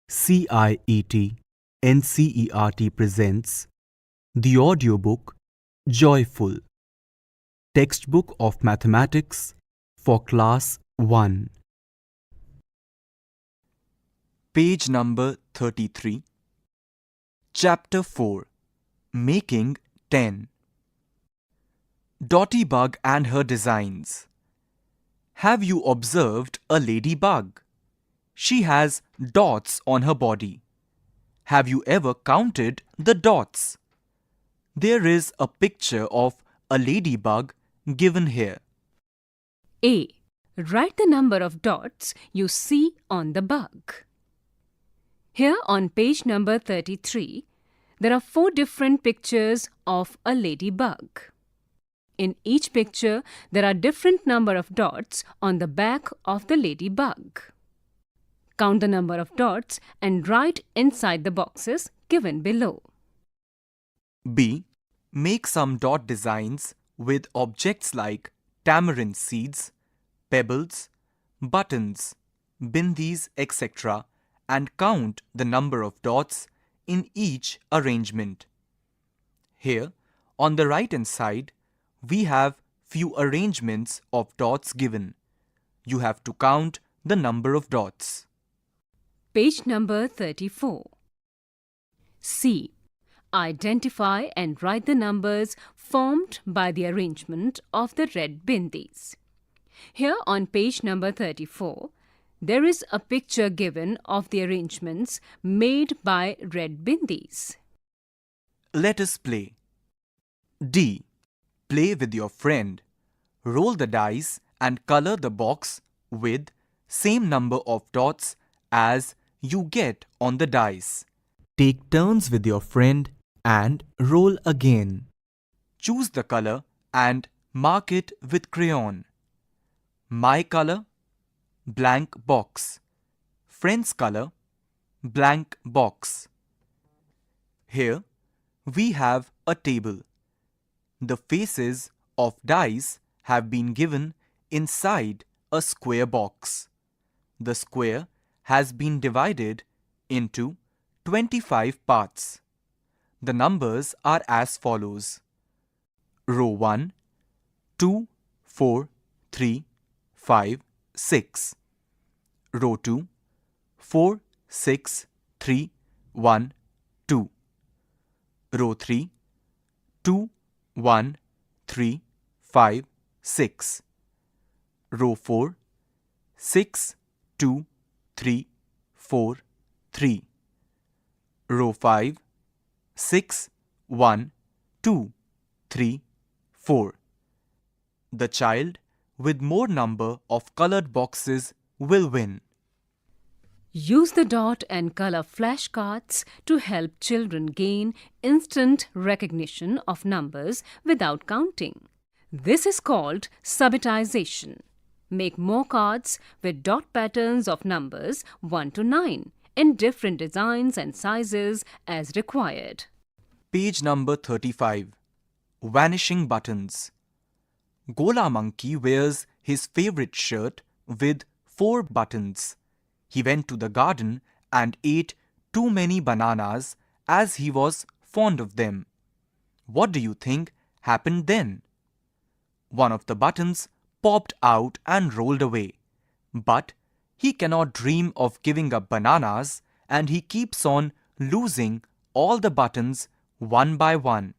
CIET NCERT presents the audiobook Joyful, Textbook of Mathematics for Class 1. Page number 33. Chapter 4. Making 10. Dottybug and her designs. Have you observed a ladybug? She has dots on her body. Have you ever counted the dots? There is a picture of a ladybug given here. A. Write the number of dots you see on the bug. Here on page number 33, there are 4 different pictures of a ladybug. In each picture, there are different number of dots on the back of the ladybug. Count the number of dots and write inside the boxes given below. B. Make some dot designs with objects like tamarind seeds, pebbles, buttons, bindis, etc. and count the number of dots in each arrangement. Here, on the right-hand side, we have few arrangements of dots given. You have to count the number of dots. Page number 34. C. Identify and write the numbers formed by the arrangement of the red bindis. Here on page number 34, there is a picture given of the arrangements made by red bindis. Let us play. D. Play with your friend. Roll the dice and color the box with same number of dots as you get on the dice. Take turns with your friend and roll again. Choose the color and mark it with crayon. My color, blank box. Friend's color, blank box. Here we have a table. The faces of dice have been given inside a square box. The square has been divided into 25 parts. The numbers are as follows. Row 1, 2, 4, 3, 5, 6. Row 2, 4, 6, 3, 1, 2. Row 3, 2, 1, 3, 5, 6. Row 4, 6, 2, 3, 4, 3. Row 5, 6, 1, 2, 3, 4. The child with more number of colored boxes will win. Use the dot and color flashcards to help children gain instant recognition of numbers without counting. This is called subitization. Make more cards with dot patterns of numbers 1 to 9 in different designs and sizes as required. Page number 35. Vanishing buttons. Gola Monkey wears his favorite shirt with 4 buttons. He went to the garden and ate too many bananas as he was fond of them. What do you think happened then? One of the buttons popped out and rolled away. But he cannot dream of giving up bananas and he keeps on losing all the buttons one by one.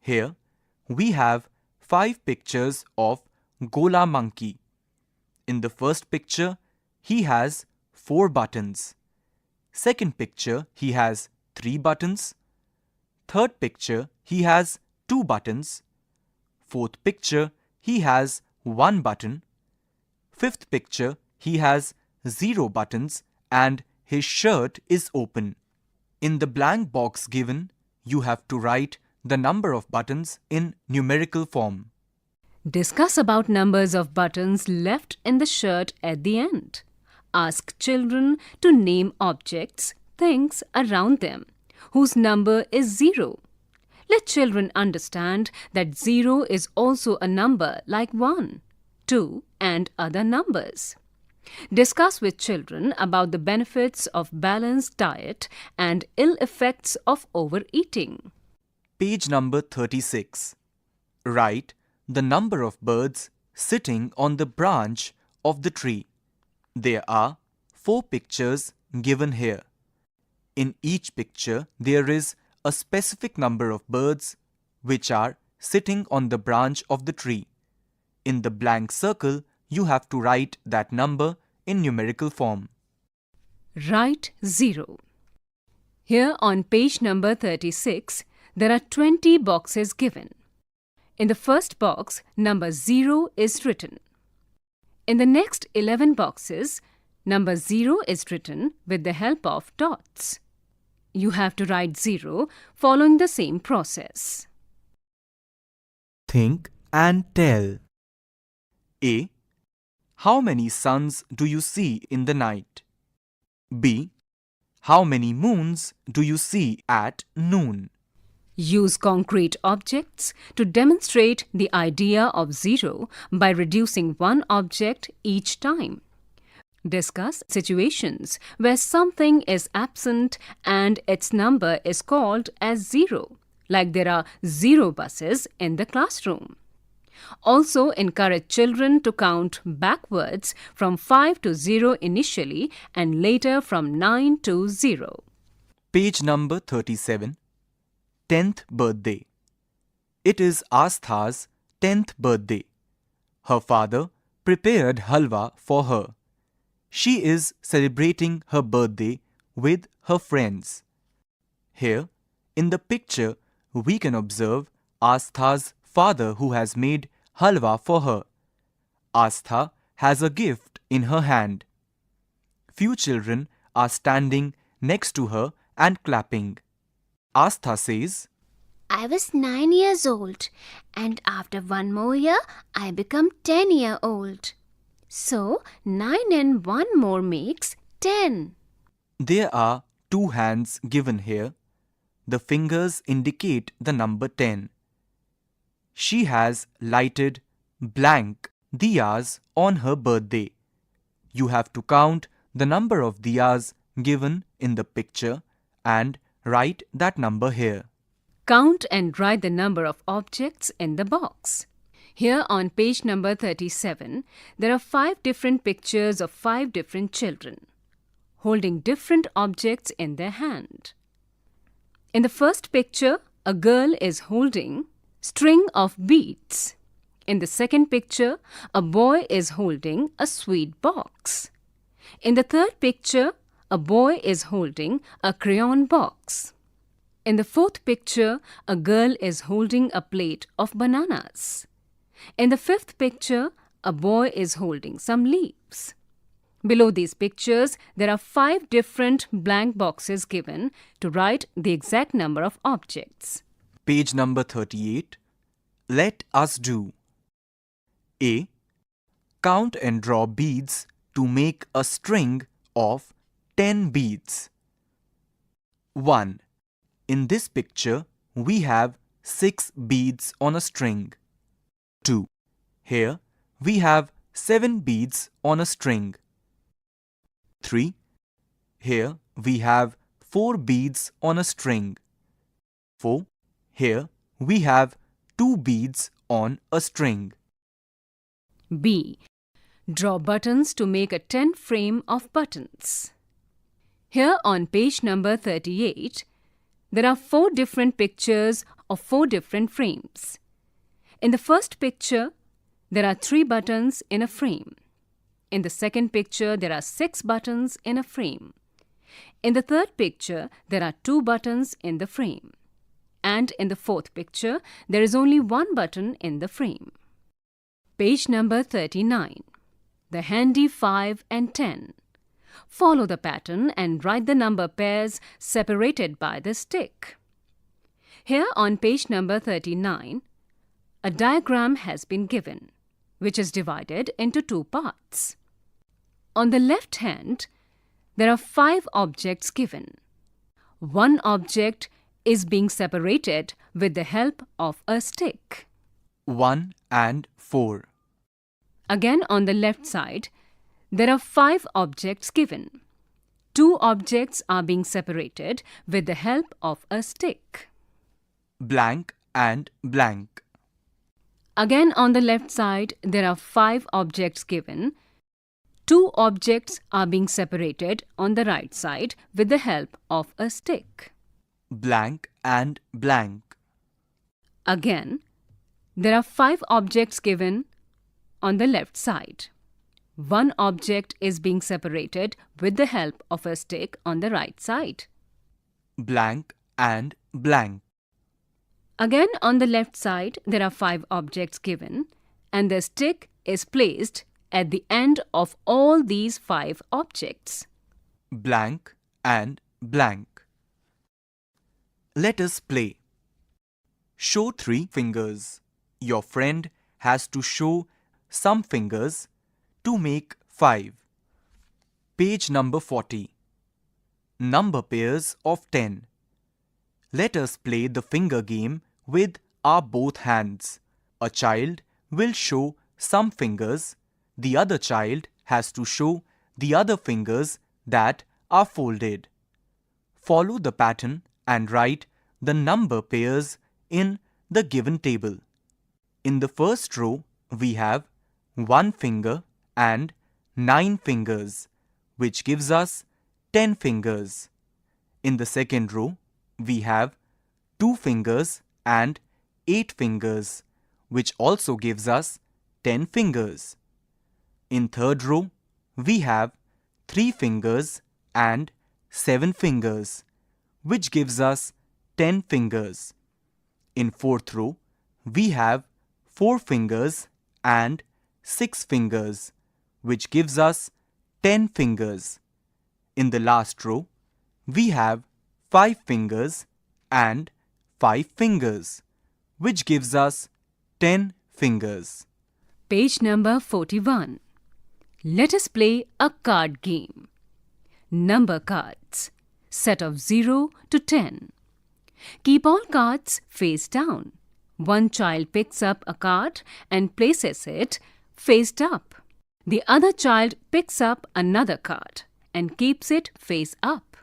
Here we have 5 pictures of Gola Monkey. In the first picture, he has 4 buttons. Second picture, he has 3 buttons. Third picture, he has 2 buttons. Fourth picture, he has 1 button. Fifth picture, he has 0 buttons and his shirt is open. In the blank box given, you have to write the number of buttons in numerical form. Discuss about numbers of buttons left in the shirt at the end. Ask children to name objects, things around them, whose number is 0. Let children understand that 0 is also a number like 1, 2 and other numbers. Discuss with children about the benefits of balanced diet and ill effects of overeating. Page number 36. Write the number of birds sitting on the branch of the tree. There are 4 pictures given here. In each picture, there is a specific number of birds which are sitting on the branch of the tree. In the blank circle, you have to write that number in numerical form. Write 0. Here on page number 36, there are 20 boxes given. In the first box, number 0 is written. In the next 11 boxes, number 0 is written with the help of dots. You have to write 0 following the same process. Think and tell. A. How many suns do you see in the night? B. How many moons do you see at noon? Use concrete objects to demonstrate the idea of 0 by reducing one object each time. Discuss situations where something is absent and its number is called as 0, like there are 0 buses in the classroom. Also, encourage children to count backwards from 5 to 0 initially and later from 9 to 0. Page number 37. 10th birthday. It is Astha's 10th birthday. Her father prepared halwa for her. She is celebrating her birthday with her friends. Here, in the picture, we can observe Astha's father who has made halwa for her. Astha has a gift in her hand. Few children are standing next to her and clapping. Astha says, I was 9 years old, and after one more year, I become 10-year-old. So, 9 and 1 more makes 10. There are 2 hands given here. The fingers indicate the number 10. She has lighted blank diyas on her birthday. You have to count the number of diyas given in the picture and write that number here. Count and write the number of objects in the box. Here on page number 37, there are 5 different pictures of 5 different children, holding different objects in their hand. In the first picture, a girl is holding string of beads. In the second picture, a boy is holding a sweet box. In the third picture, a boy is holding a crayon box. In the fourth picture, a girl is holding a plate of bananas. In the fifth picture, a boy is holding some leaves. Below these pictures, there are 5 different blank boxes given to write the exact number of objects. Page number 38. Let us do. A. Count and draw beads to make a string of 10 beads. 1. In this picture, we have 6 beads on a string. 2. Here, we have 7 beads on a string. 3. Here, we have 4 beads on a string. 4. Here, we have 2 beads on a string. B. Draw buttons to make a 10 frame of buttons. Here on page number 38, there are 4 different pictures of 4 different frames. In the first picture, there are 3 buttons in a frame. In the second picture, there are 6 buttons in a frame. In the third picture, there are 2 buttons in the frame. And in the fourth picture, there is only 1 button in the frame. Page number 39. The handy 5 and 10. Follow the pattern and write the number pairs separated by the stick. Here on page number 39, a diagram has been given, which is divided into 2 parts. On the left hand, there are 5 objects given. 1 object is being separated with the help of a stick. 1 and 4. Again, on the left side, There are 5 objects given. 2 objects are being separated with the help of a stick. Blank and blank. Again, on the left side, there are 5 objects given. 2 objects are being separated on the right side with the help of a stick. Blank and blank. Again, there are 5 objects given on the left side. 1 object is being separated with the help of a stick on the right side. Blank and blank. Again, on the left side, there are 5 objects given, and the stick is placed at the end of all these 5 objects. Blank and blank. Let us play. Show 3 fingers. Your friend has to show some fingers to make 5. Page number 40. Number pairs of 10. Let us play the finger game with our both hands. A child will show some fingers. The other child has to show the other fingers that are folded. Follow the pattern and write the number pairs in the given table. In the first row, we have 1 finger and 9 fingers, which gives us 10 fingers. In the second row, we have 2 fingers and 8 fingers, which also gives us 10 fingers. In third row, we have 3 fingers and 7 fingers, which gives us 10 fingers. In fourth row, we have 4 fingers and 6 fingers, which gives us 10 fingers. In the last row, we have 5 fingers and 5 fingers, which gives us 10 fingers. Page number 41. Let us play a card game. Number cards. Set of 0 to 10. Keep all cards face down. One child picks up a card and places it face up. The other child picks up another card and keeps it face up.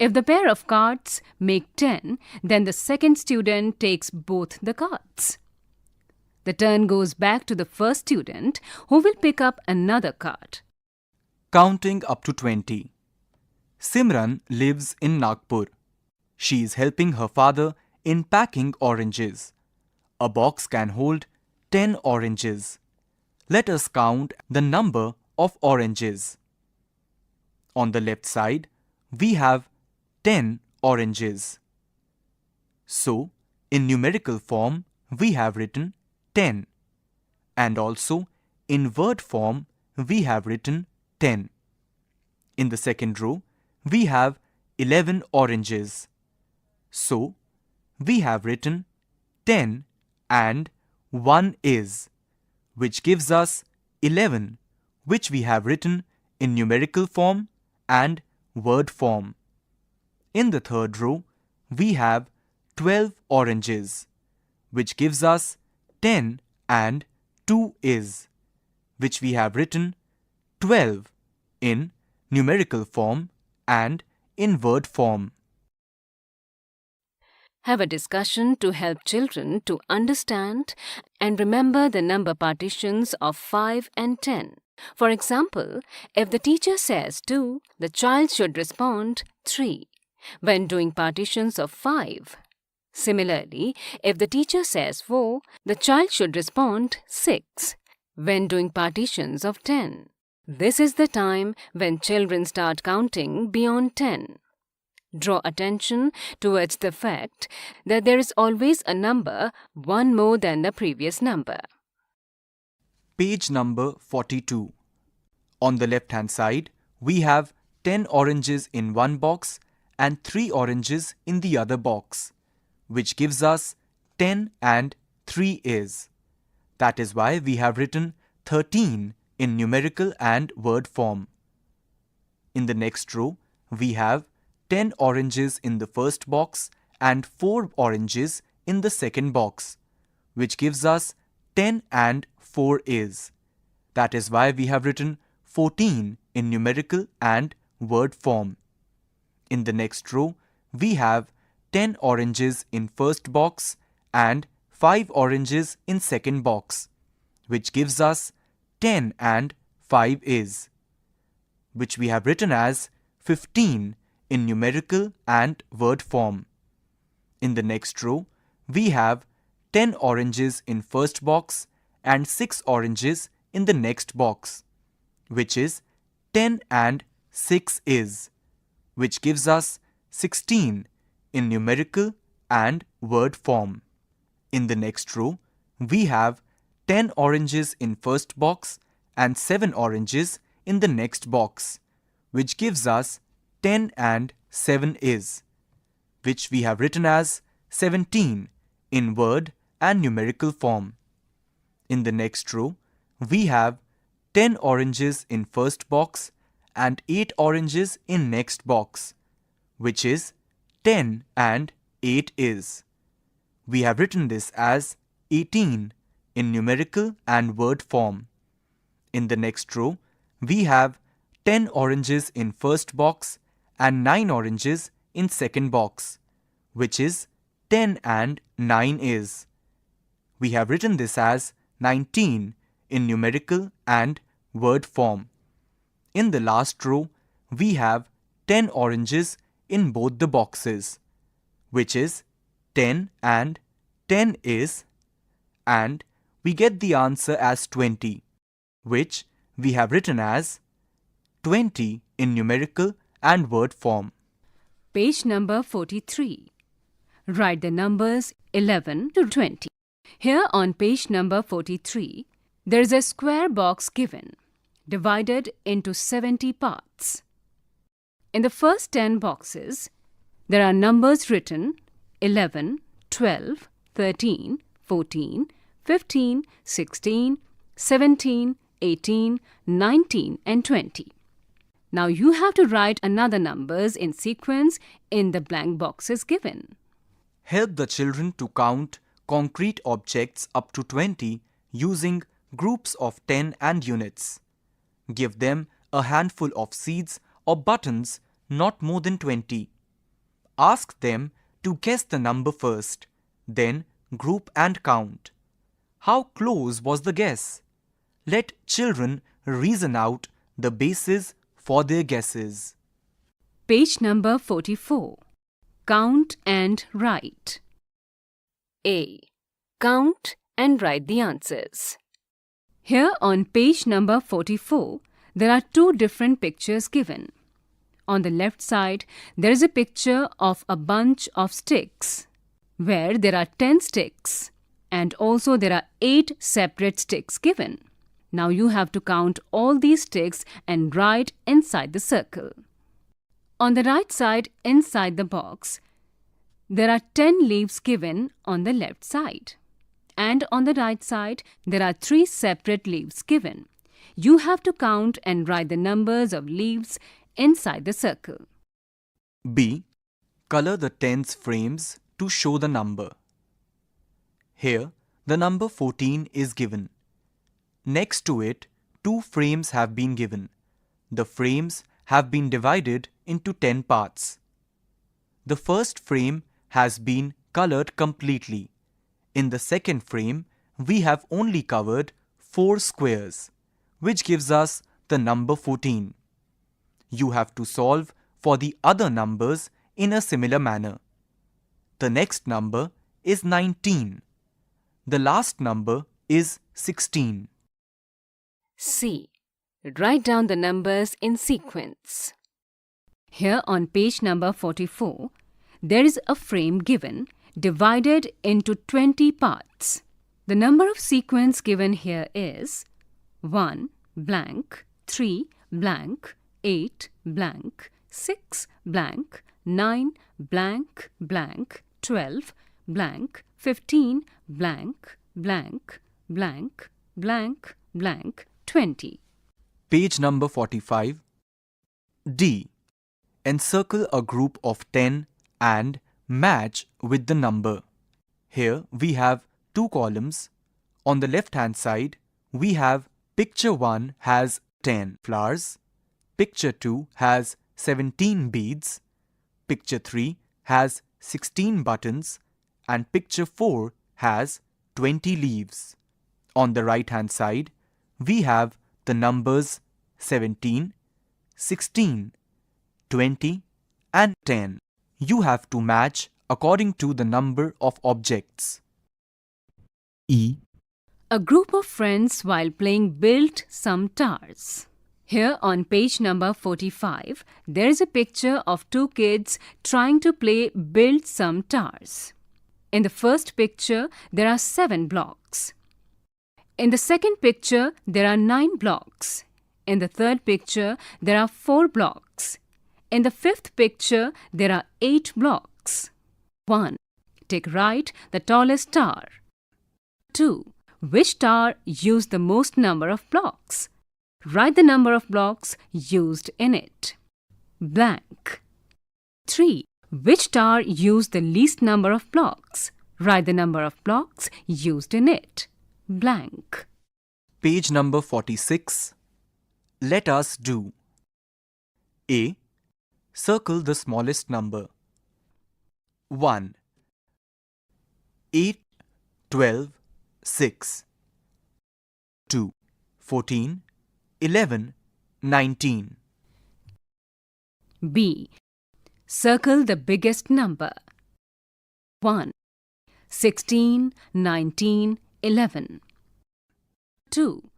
If the pair of cards make 10, then the second student takes both the cards. The turn goes back to the first student, who will pick up another card. Counting up to 20. Simran lives in Nagpur. She is helping her father in packing oranges. A box can hold 10 oranges. Let us count the number of oranges. On the left side, we have 10 oranges. So, in numerical form, we have written 10. And also, in word form, we have written 10. In the second row, we have 11 oranges. So, we have written 10 and 1 is, which gives us 11, which we have written in numerical form and word form. In the third row, we have 12 oranges, which gives us 10 and 2 is, which we have written 12 in numerical form and in word form. Have a discussion to help children to understand and remember the number partitions of 5 and 10. For example, if the teacher says 2, the child should respond 3 when doing partitions of 5. Similarly, if the teacher says 4, the child should respond 6 when doing partitions of 10. This is the time when children start counting beyond 10. Draw attention towards the fact that there is always a number one more than the previous number. Page number 42. On the left-hand side, we have 10 oranges in one box and 3 oranges in the other box, which gives us 10 and 3 is. That is why we have written 13 in numerical and word form. In the next row, we have 10 oranges in the first box and 4 oranges in the second box, which gives us 10 and 4 is. That is why we have written 14 in numerical and word form. In the next row, we have 10 oranges in first box and 5 oranges in second box, which gives us 10 and 5 is, which we have written as 15 in numerical and word form. In the next row, we have 10 oranges in first box and 6 oranges in the next box, which is 10 and 6 is, which gives us 16 in numerical and word form. In the next row, we have 10 oranges in first box and 7 oranges in the next box, which gives us 10 and 7 is, which we have written as 17 in word and numerical form. In the next row, we have 10 oranges in first box and 8 oranges in next box, which is 10 and 8 is. We have written this as 18 in numerical and word form. In the next row, we have 10 oranges in first box and 9 oranges in second box, which is 10 and 9 is. We have written this as 19 in numerical and word form. In the last row, we have 10 oranges in both the boxes, which is 10 and 10 is, and we get the answer as 20, which we have written as 20 in numerical and word form. Page number 43. Write the numbers 11 to 20. Here on page number 43, there is a square box given, divided into 70 parts. In the first 10 boxes, there are numbers written 11, 12, 13, 14, 15, 16, 17, 18, 19 and 20. Now you have to write another numbers in sequence in the blank boxes given. Help the children to count concrete objects up to 20 using groups of 10 and units. Give them a handful of seeds or buttons not more than 20. Ask them to guess the number first, then group and count. How close was the guess? Let children reason out the basis for their guesses. Page number 44. Count and write. A. Count and write the answers. Here on page number 44, there are two different pictures given. On the left side, there is a picture of a bunch of sticks, where there are 10 sticks, and also there are 8 separate sticks given. Now you have to count all these sticks and write inside the circle. On the right side, inside the box, there are 10 leaves given on the left side. And on the right side, there are 3 separate leaves given. You have to count and write the numbers of leaves inside the circle. B. Color the tens frames to show the number. Here, the number 14 is given. Next to it, 2 frames have been given. The frames have been divided into 10 parts. The first frame has been colored completely. In the second frame, we have only covered 4 squares, which gives us the number 14. You have to solve for the other numbers in a similar manner. The next number is 19. The last number is 16. C. Write down the numbers in sequence. Here on page number 44, there is a frame given, divided into 20 parts. The number of sequence given here is 1 blank, 3 blank, 8 blank, 6 blank, 9 blank blank, 12 blank, 15 blank blank blank blank blank, 20. Page number 45. D. Encircle a group of 10 and match with the number. Here we have 2 columns. On the left hand side, we have picture 1 has 10 flowers. Picture 2 has 17 beads. Picture 3 has 16 buttons. And picture 4 has 20 leaves. On the right hand side, we have the numbers 17, 16, 20 and 10. You have to match according to the number of objects. E. A group of friends while playing built some towers. Here on page number 45, there is a picture of two kids trying to play build some towers. In the first picture, there are 7 blocks. In the second picture, there are 9 blocks. In the third picture, there are 4 blocks. In the fifth picture, there are 8 blocks. 1. Take right the tallest tower. 2. Which tower used the most number of blocks? Write the number of blocks used in it. Blank. 3. Which tower used the least number of blocks? Write the number of blocks used in it. Blank. Page number 46. Let us do. A. Circle the smallest number. 1. 8, 12, 6. 2. 14, 11, 19. B. Circle the biggest number. 1. 16, 19, 11. 2.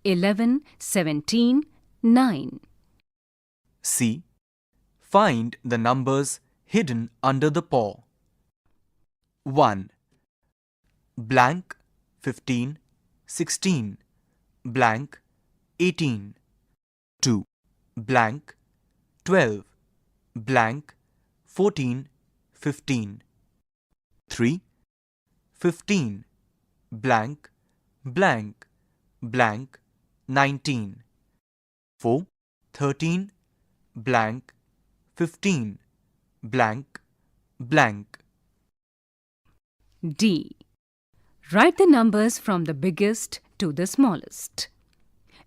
11, 17, 9. C. Find the numbers hidden under the paw. 1. Blank 15, 16. Blank 18. 2. Blank 12. Blank 14, 15. 3. 15. Blank blank blank 19. 4. 13. Blank 15. Blank blank. D. Write the numbers from the biggest to the smallest.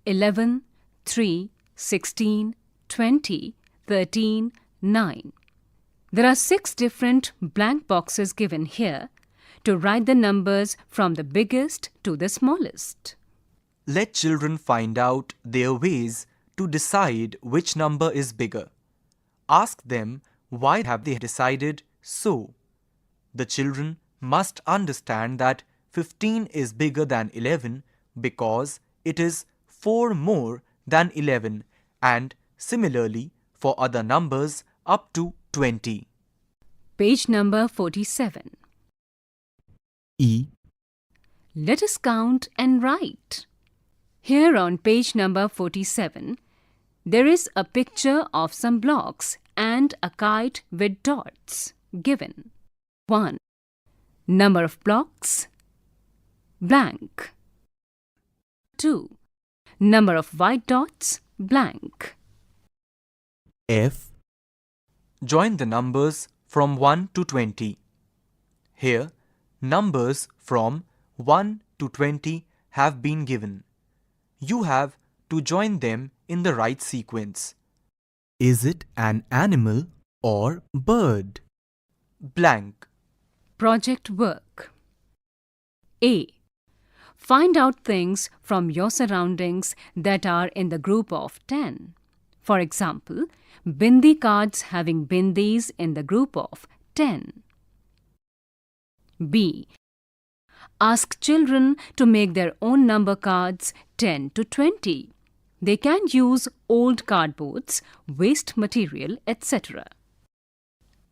11, 3, 16, 20, 13, 9. There are 6 different blank boxes given here to write the numbers from the biggest to the smallest. Let children find out their ways to decide which number is bigger. Ask them why have they decided so. The children must understand that 15 is bigger than 11 because it is 4 more than 11, and similarly for other numbers up to 20. Page number 47. E. Let us count and write. Here on page number 47, there is a picture of some blocks and a kite with dots given. 1. Number of blocks, blank. 2. Number of white dots, blank. F. Join the numbers from 1 to 20. Here, numbers from 1 to 20 have been given. You have to join them in the right sequence. Is it an animal or bird? Blank. Project work. A. Find out things from your surroundings that are in the group of 10. For example, bindi cards having bindis in the group of 10. B. Ask children to make their own number cards 10 to 20. They can use old cardboards, waste material, etc.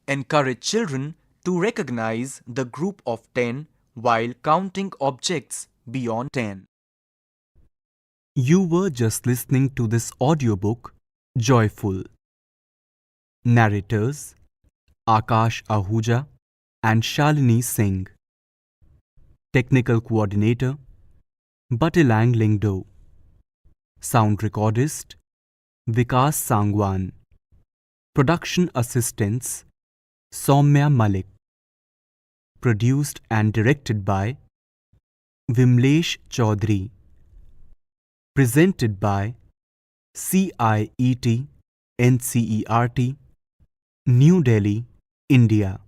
Encourage children to recognize the group of 10 while counting objects beyond 10. You were just listening to this audiobook, Joyful. Narrators Akash Ahuja and Shalini Singh. Technical Coordinator Batilang Lingdo. Sound Recordist Vikas Sangwan. Production Assistants Soumya Malik. Produced and directed by Vimlesh Chaudhary. Presented by CIET, NCERT, New Delhi, India.